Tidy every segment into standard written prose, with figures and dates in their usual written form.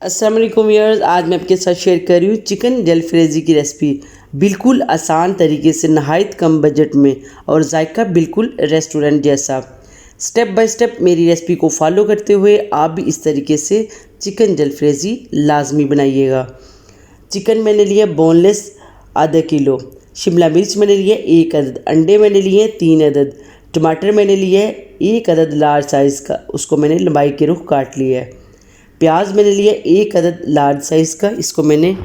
अस्सलाम वालेकुम व्यूअर्स, आज मैं आपके साथ शेयर कर रही हूँ चिकन जलफ्रेज़ी की रेसिपी। बिल्कुल आसान तरीके से, नहायत कम बजट में और जायका बिल्कुल रेस्टोरेंट जैसा। स्टेप बाय स्टेप मेरी रेसिपी को फॉलो करते हुए आप भी इस तरीके से चिकन जलफ्रेज़ी लाजमी बनाइएगा। चिकन मैंने लिया बोनलेस आधा किलो, शिमला मिर्च मैंने लिया 1 अदद, अंडे मैंने लिए 3 अदद, टमाटर मैंने लिया 1 अदद लार्ज साइज़ का, उसको मैंने लंबाई के रुख काट लिया है। प्याज मैंने लिया 1 अदद लार्ज साइज़ का, इसको मैंने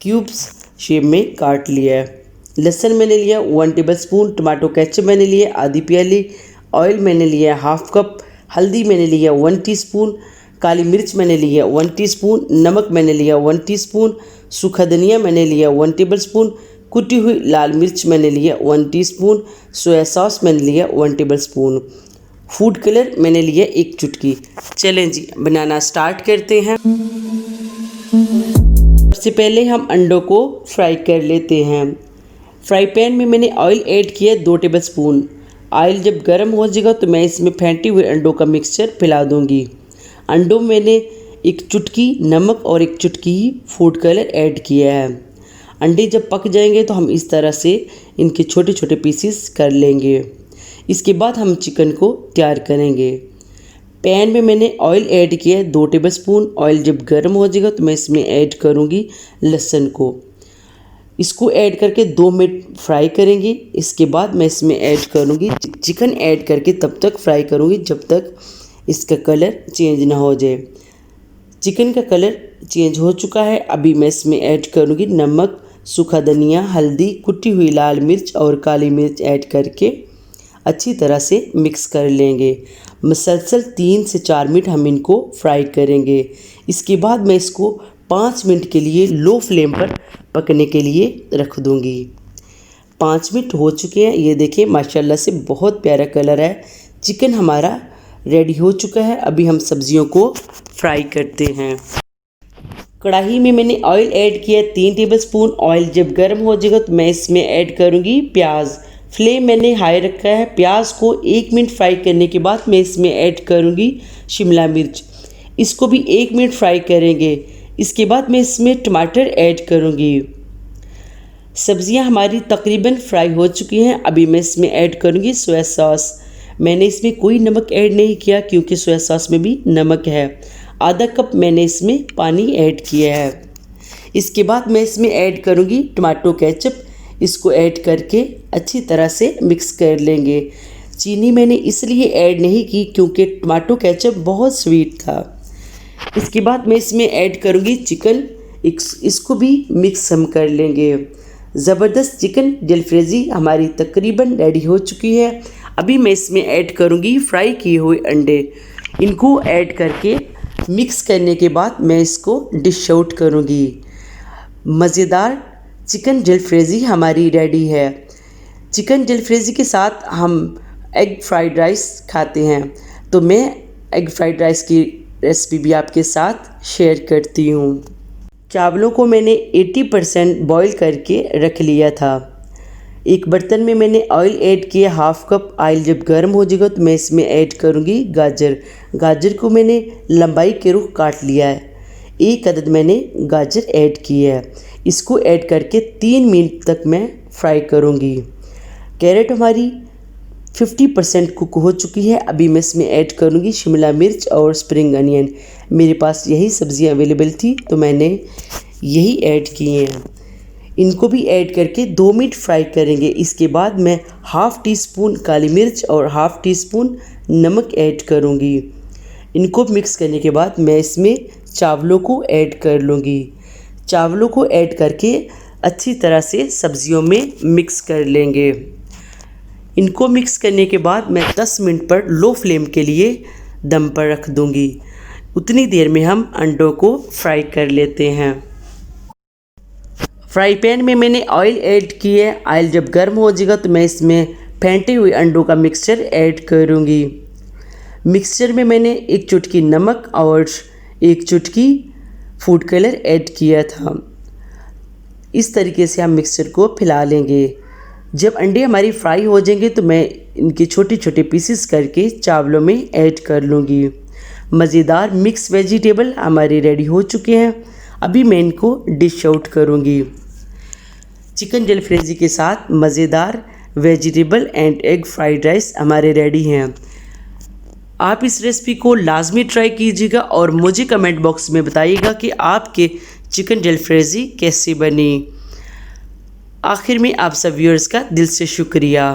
क्यूब्स शेप में काट लिया है। लहसुन मैंने लिया 1 टेबलस्पून, टमाटो केचप मैंने लिया आधी प्याली, ऑयल मैंने लिया हाफ कप, हल्दी मैंने लिया 1 टीस्पून, काली मिर्च मैंने लिया 1 टीस्पून, नमक मैंने लिया 1 टीस्पून, सूखा धनिया मैंने लिया 1 टेबलस्पून, कुटी हुई लाल मिर्च मैंने लिया 1 टीस्पून, सोया सॉस मैंने लिया 1 टेबलस्पून, फूड कलर मैंने लिया 1 चुटकी। चलें जी, बनाना स्टार्ट करते हैं। सबसे पहले हम अंडों को फ्राई कर लेते हैं। फ्राई पैन में मैंने ऑयल ऐड किया 2 टेबलस्पून। ऑयल जब गर्म हो जाएगा तो मैं इसमें फेंटे हुए अंडों का मिक्सचर फैला दूंगी। अंडों में मैंने 1 चुटकी नमक और 1 चुटकी फूड कलर ऐड किया है। अंडे जब पक जाएंगे तो हम इस तरह से इनके छोटे छोटे पीसेस कर लेंगे। इसके बाद हम चिकन को तैयार करेंगे। पैन में मैंने ऑयल ऐड किया है 2 टेबलस्पून। ऑयल जब गर्म हो जाएगा तो मैं इसमें ऐड करूँगी लहसुन को। इसको ऐड करके 2 मिनट फ्राई करेंगे। इसके बाद मैं इसमें ऐड करूँगी चिकन, ऐड करके तब तक फ्राई करूँगी जब तक इसका कलर चेंज ना हो जाए। चिकन का कलर चेंज हो चुका है। अभी मैं इसमें ऐड करूँगी नमक, सूखा धनिया, हल्दी, कुटी हुई लाल मिर्च और काली मिर्च ऐड करके अच्छी तरह से मिक्स कर लेंगे। मुसलसल 3 से 4 मिनट हम इनको फ्राई करेंगे। इसके बाद मैं इसको 5 मिनट के लिए लो फ्लेम पर पकने के लिए रख दूंगी। 5 मिनट हो चुके हैं। ये देखिए माशाल्लाह से बहुत प्यारा कलर है। चिकन हमारा रेडी हो चुका है। अभी हम सब्जियों को फ्राई करते हैं। कढ़ाई में मैंने ऑयल ऐड किया 3 टेबलस्पून। ऑयल जब गर्म हो जाएगा तो मैं इसमें ऐड करूँगी प्याज। फ्लेम मैंने हाई रखा है। प्याज को 1 मिनट फ्राई करने के बाद मैं इसमें ऐड करूँगी शिमला मिर्च। इसको भी 1 मिनट फ्राई करेंगे। इसके बाद मैं इसमें टमाटर ऐड करूँगी। सब्जियां हमारी तकरीबन फ्राई हो चुकी हैं। अभी मैं इसमें ऐड करूँगी सोया सॉस। मैंने इसमें कोई नमक ऐड नहीं किया क्योंकि सोया सॉस में भी नमक है। आधा कप मैंने इसमें पानी ऐड किया है। इसके बाद मैं इसमें ऐड करूँगी टमाटो केचप। इसको ऐड करके अच्छी तरह से मिक्स कर लेंगे। चीनी मैंने इसलिए ऐड नहीं की क्योंकि टमाटो केचप बहुत स्वीट था। इसके बाद मैं इसमें ऐड करूँगी चिकन। इसको भी मिक्स हम कर लेंगे। ज़बरदस्त चिकन जलफ्रेज़ी हमारी तकरीबन रेडी हो चुकी है। अभी मैं इसमें ऐड करूँगी फ्राई किए हुए अंडे। इनको ऐड करके मिक्स करने के बाद मैं इसको डिश आउट करूँगी। मज़ेदार चिकन जलफ्रेज़ी हमारी रेडी है। चिकन जलफ्रेज़ी के साथ हम एग फ्राइड राइस खाते हैं, तो मैं एग फ्राइड राइस की रेसिपी भी आपके साथ शेयर करती हूँ। चावलों को मैंने 80% बॉईल करके रख लिया था। एक बर्तन में मैंने ऑयल ऐड किया हाफ कप। ऑयल जब गर्म हो जाएगा तो मैं इसमें ऐड करूँगी गाजर। गाजर को मैंने लंबाई के रुख काट लिया है। 1 अदद मैंने गाजर ऐड किया है। इसको ऐड करके 3 मिनट तक मैं फ्राई करूँगी। कैरेट हमारी 50% कुक हो चुकी है। अभी मैं इसमें ऐड करूँगी शिमला मिर्च और स्प्रिंग अनियन। मेरे पास यही सब्ज़ियाँ अवेलेबल थी तो मैंने यही ऐड किए हैं। इनको भी ऐड करके 2 मिनट फ्राई करेंगे। इसके बाद मैं हाफ़ टी स्पून काली मिर्च और हाफ़ टी स्पून नमक ऐड करूँगी। इनको मिक्स करने के बाद मैं इसमें चावलों को ऐड कर लूँगी। चावलों को ऐड करके अच्छी तरह से सब्जियों में मिक्स कर लेंगे। इनको मिक्स करने के बाद मैं 10 मिनट पर लो फ्लेम के लिए दम पर रख दूंगी। उतनी देर में हम अंडों को फ्राई कर लेते हैं। फ्राई पैन में मैंने ऑयल ऐड किया है। ऑयल जब गर्म हो जाएगा तो मैं इसमें फेंटे हुए अंडों का मिक्सचर ऐड करूंगी। मिक्सचर में मैंने एक चुटकी नमक और एक चुटकी फूड कलर ऐड किया था। इस तरीके से हम मिक्सचर को फैला लेंगे। जब अंडे हमारी फ्राई हो जाएंगे तो मैं इनके छोटे छोटे पीसेस करके चावलों में ऐड कर लूँगी। मज़ेदार मिक्स वेजिटेबल हमारे रेडी हो चुके हैं। अभी मैं इनको डिश आउट करूँगी। चिकन जलफ्रेजी के साथ मज़ेदार vegetable and egg fried rice हमारे रेडी हैं। आप इस रेसिपी को लाजमी ट्राई कीजिएगा और मुझे कमेंट बॉक्स में बताइएगा कि आपके चिकन जलफ्रेजी कैसी बनी। आखिर में आप सब व्यूअर्स का दिल से शुक्रिया।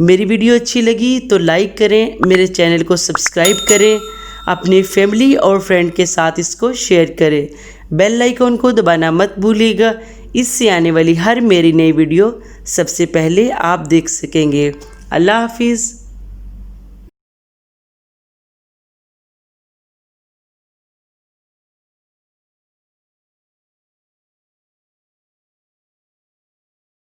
मेरी वीडियो अच्छी लगी तो लाइक करें, मेरे चैनल को सब्सक्राइब करें, अपनी फैमिली और फ्रेंड के साथ इसको शेयर करें। बेल आइकन को दबाना मत भूलिएगा। इससे आने वाली हर मेरी नई वीडियो सबसे पहले आप देख सकेंगे। अल्लाह हाफिज़।